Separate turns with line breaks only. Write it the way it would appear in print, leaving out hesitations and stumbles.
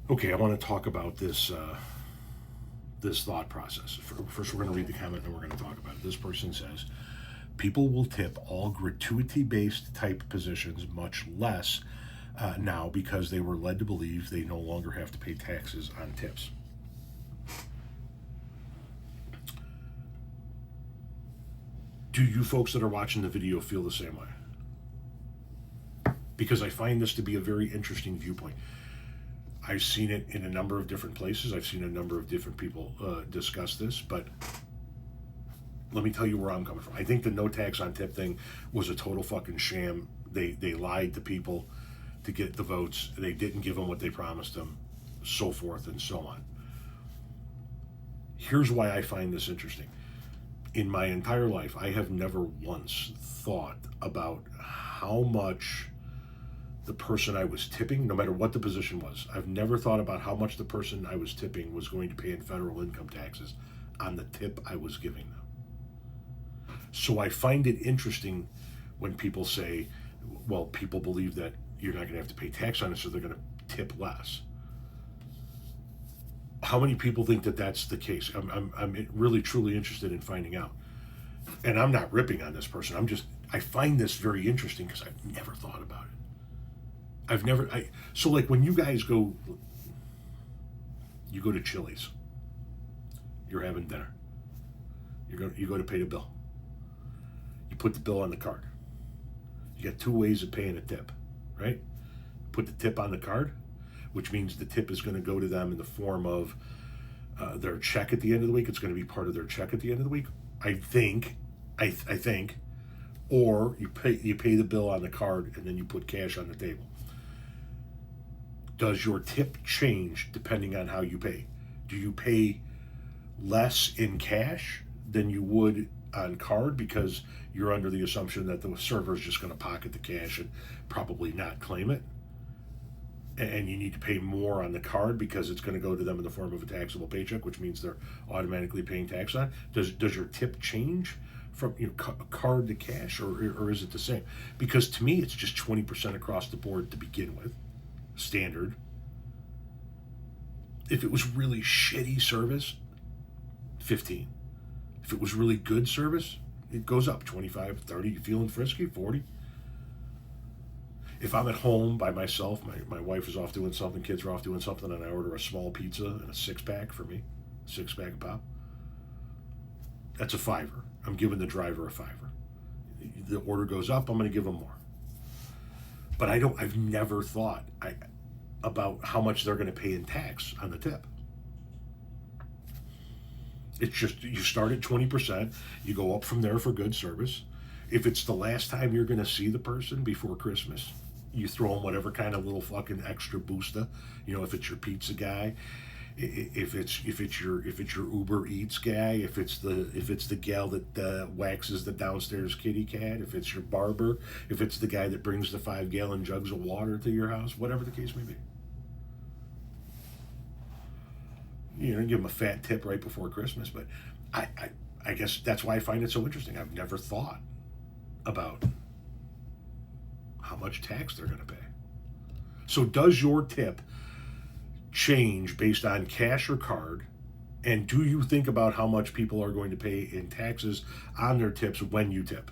Okay, I want to talk about this this thought process. First, we're going to read the comment, and then we're going to talk about it. This person says, people will tip all gratuity-based type positions much less now because they were led to believe they no longer have to pay taxes on tips. Do you folks that are watching the video feel the same way? Because I find this to be a very interesting viewpoint. I've seen it in a number of different places. I've seen a number of different people discuss this, but let me tell you where I'm coming from. I think the no tax on tip thing was a total fucking sham. They lied to people to get the votes. They didn't give them what they promised them, so forth and so on. Here's why I find this interesting. In my entire life, I have never once thought about how much the person I was tipping, no matter what the position was, I've never thought about how much the person I was tipping was going to pay in federal income taxes on the tip I was giving them. So I find it interesting when people say, well, people believe that you're not going to have to pay tax on it, so they're going to tip less. How many people think that that's the case? I'm really, truly interested in finding out. And I'm not ripping on this person. I find this very interesting because I've never thought about it. So like when you guys go to Chili's, you're having dinner. You go to pay the bill. You put the bill on the card. You got two ways of paying a tip, right? Put the tip on the card, which means the tip is going to go to them in the form of their check at the end of the week. It's going to be part of their check at the end of the week. I think, or you pay the bill on the card and then you put cash on the table. Does your tip change depending on how you pay? Do you pay less in cash than you would on card because you're under the assumption that the server is just going to pocket the cash and probably not claim it? And you need to pay more on the card because it's going to go to them in the form of a taxable paycheck, which means they're automatically paying tax on it. Does your tip change from card to cash, or is it the same? Because to me, it's just 20% across the board to begin with. Standard. If it was really shitty service, 15. If it was really good service, it goes up 25, 30. You feeling frisky, 40. If I'm at home by myself, my wife is off doing something, kids are off doing something, and I order a small pizza and a 6-pack for me, 6-pack of pop, that's a $5. I'm giving the driver a $5. The order goes up, I'm going to give them more. But I've never thought about how much they're going to pay in tax on the tip. It's just, you start at 20%, you go up from there for good service. If it's the last time you're going to see the person before Christmas, you throw them whatever kind of little fucking extra booster. If it's your pizza guy, if it's your Uber Eats guy, if it's the gal that waxes the downstairs kitty cat, if it's your barber, if it's the guy that brings the 5-gallon jugs of water to your house, whatever the case may be. Give them a fat tip right before Christmas. But I guess that's why I find it so interesting. I've never thought about how much tax they're going to pay. So does your tip change based on cash or card? And do you think about how much people are going to pay in taxes on their tips when you tip?